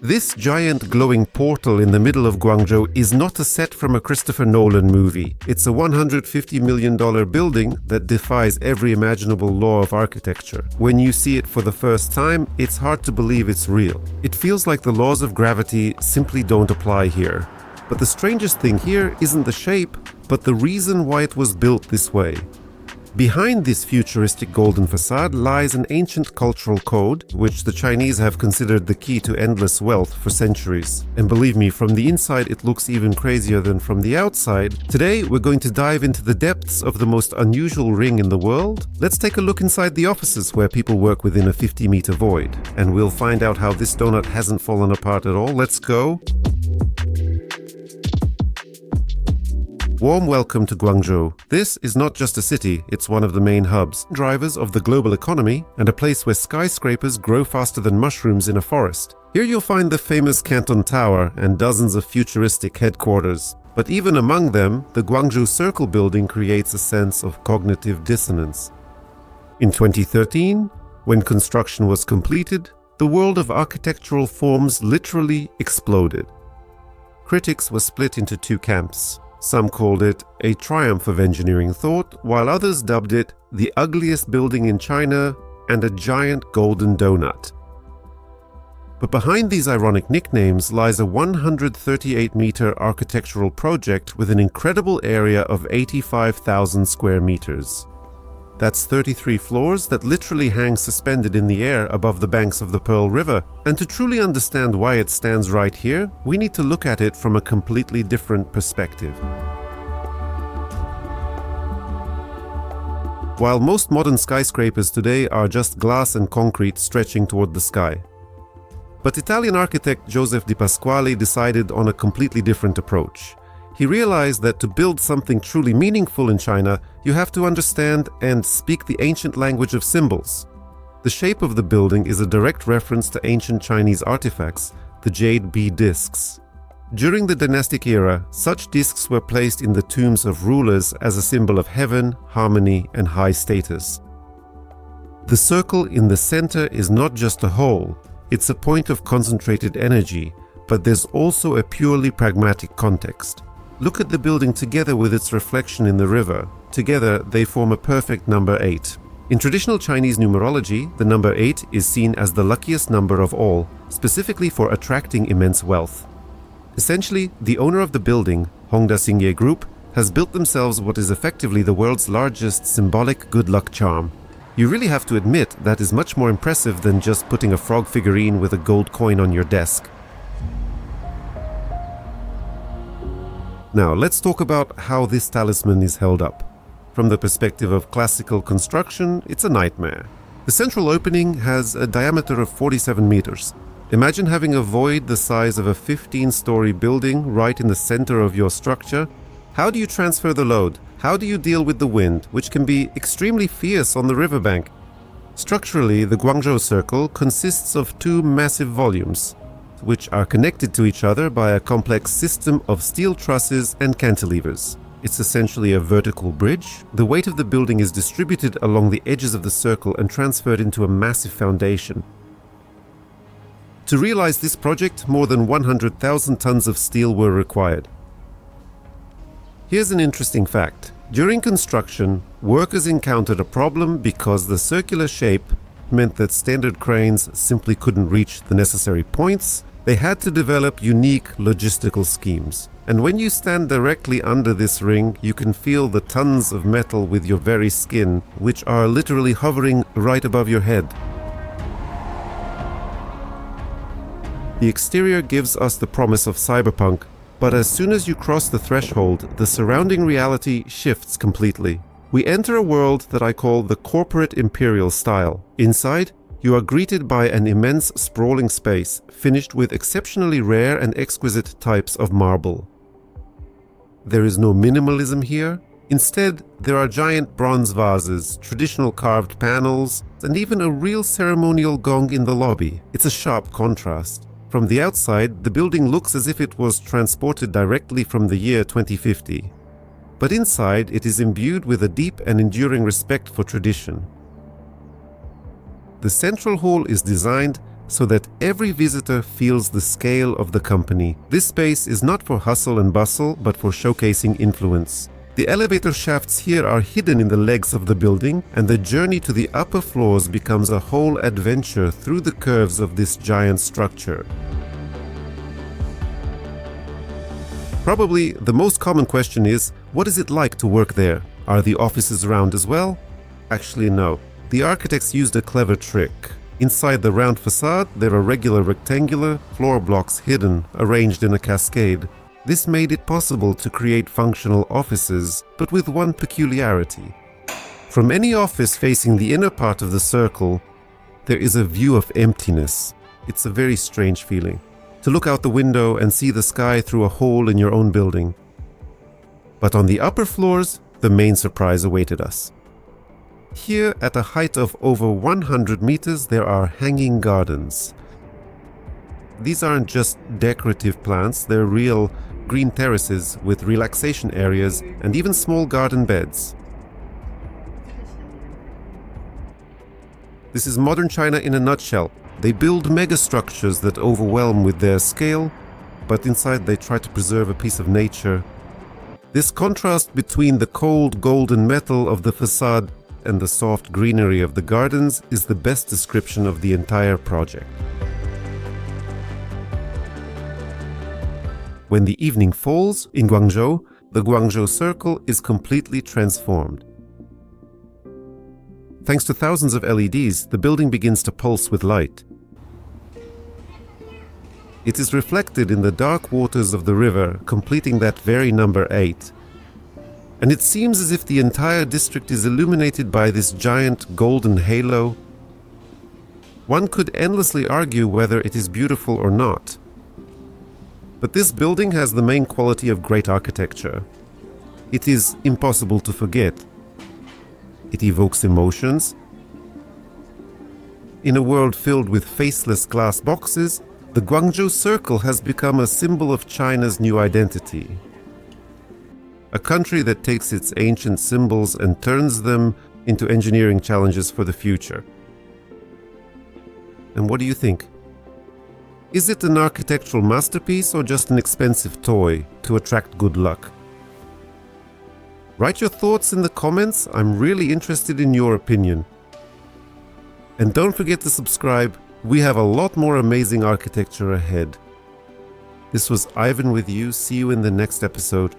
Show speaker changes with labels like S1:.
S1: This giant glowing portal in the middle of Guangzhou is not a set from a Christopher Nolan movie. It's a $150 million building that defies every imaginable law of architecture. When you see it for the first time, it's hard to believe it's real. It feels like the laws of gravity simply don't apply here. But the strangest thing here isn't the shape, but the reason why it was built this way. Behind this futuristic golden facade lies an ancient cultural code, which the Chinese have considered the key to endless wealth for centuries. And believe me, from the inside it looks even crazier than from the outside. Today we're going to dive into the depths of the most unusual ring in the world. Let's take a look inside the offices where people work within a 50-meter void. And we'll find out how this donut hasn't fallen apart at all. Let's go! Warm welcome to Guangzhou. This is not just a city, it's one of the main hubs, drivers of the global economy, and a place where skyscrapers grow faster than mushrooms in a forest. Here you'll find the famous Canton Tower and dozens of futuristic headquarters. But even among them, the Guangzhou Circle building creates a sense of cognitive dissonance. In 2013, when construction was completed, the world of architectural forms literally exploded. Critics were split into two camps. Some called it a triumph of engineering thought, while others dubbed it the ugliest building in China and a giant golden donut. But behind these ironic nicknames lies a 138-meter architectural project with an incredible area of 85,000 square meters. That's 33 floors that literally hang suspended in the air above the banks of the Pearl River. And to truly understand why it stands right here, we need to look at it from a completely different perspective. While most modern skyscrapers today are just glass and concrete stretching toward the sky. But Italian architect Joseph di Pasquale decided on a completely different approach. He realized that to build something truly meaningful in China, you have to understand and speak the ancient language of symbols. The shape of the building is a direct reference to ancient Chinese artifacts, the Jade bead discs. During the dynastic era, such discs were placed in the tombs of rulers as a symbol of heaven, harmony, and high status. The circle in the center is not just a hole, it's a point of concentrated energy, but there's also a purely pragmatic context. Look at the building together with its reflection in the river. Together, they form a perfect number 8. In traditional Chinese numerology, the number 8 is seen as the luckiest number of all, specifically for attracting immense wealth. Essentially, the owner of the building, Hongda Xingye Group, has built themselves what is effectively the world's largest symbolic good luck charm. You really have to admit that is much more impressive than just putting a frog figurine with a gold coin on your desk. Now, let's talk about how this talisman is held up. From the perspective of classical construction, it's a nightmare. The central opening has a diameter of 47 meters. Imagine having a void the size of a 15-story building right in the center of your structure. How do you transfer the load? How do you deal with the wind, which can be extremely fierce on the riverbank? Structurally, the Guangzhou Circle consists of two massive volumes, which are connected to each other by a complex system of steel trusses and cantilevers. It's essentially a vertical bridge. The weight of the building is distributed along the edges of the circle and transferred into a massive foundation. To realize this project, more than 100,000 tons of steel were required. Here's an interesting fact. During construction, workers encountered a problem because the circular shape meant that standard cranes simply couldn't reach the necessary points. They had to develop unique logistical schemes. And when you stand directly under this ring, you can feel the tons of metal with your very skin, which are literally hovering right above your head. The exterior gives us the promise of cyberpunk, but as soon as you cross the threshold, the surrounding reality shifts completely. We enter a world that I call the corporate imperial style. Inside, you are greeted by an immense sprawling space, finished with exceptionally rare and exquisite types of marble. There is no minimalism here. Instead, there are giant bronze vases, traditional carved panels, and even a real ceremonial gong in the lobby. It's a sharp contrast. From the outside, the building looks as if it was transported directly from the year 2050. But inside, it is imbued with a deep and enduring respect for tradition. The central hall is designed so that every visitor feels the scale of the company. This space is not for hustle and bustle, but for showcasing influence. The elevator shafts here are hidden in the legs of the building, and the journey to the upper floors becomes a whole adventure through the curves of this giant structure. Probably the most common question is, what is it like to work there? Are the offices round as well? Actually, no. The architects used a clever trick. Inside the round facade, there are regular rectangular floor blocks hidden, arranged in a cascade. This made it possible to create functional offices, but with one peculiarity. From any office facing the inner part of the circle, there is a view of emptiness. It's a very strange feeling. To look out the window and see the sky through a hole in your own building. But on the upper floors, the main surprise awaited us. Here, at a height of over 100 meters, there are hanging gardens. These aren't just decorative plants, they're real green terraces with relaxation areas and even small garden beds. This is modern China in a nutshell. They build megastructures that overwhelm with their scale, but inside they try to preserve a piece of nature. This contrast between the cold golden metal of the facade and the soft greenery of the gardens is the best description of the entire project. When the evening falls in Guangzhou, the Guangzhou Circle is completely transformed. Thanks to thousands of LEDs, the building begins to pulse with light. It is reflected in the dark waters of the river, completing that very number 8. And it seems as if the entire district is illuminated by this giant golden halo. One could endlessly argue whether it is beautiful or not. But this building has the main quality of great architecture. It is impossible to forget. It evokes emotions. In a world filled with faceless glass boxes, the Guangzhou Circle has become a symbol of China's new identity. A country that takes its ancient symbols and turns them into engineering challenges for the future. And what do you think? Is it an architectural masterpiece or just an expensive toy to attract good luck? Write your thoughts in the comments. I'm really interested in your opinion. And don't forget to subscribe. We have a lot more amazing architecture ahead. This was Ivan with you. See you in the next episode.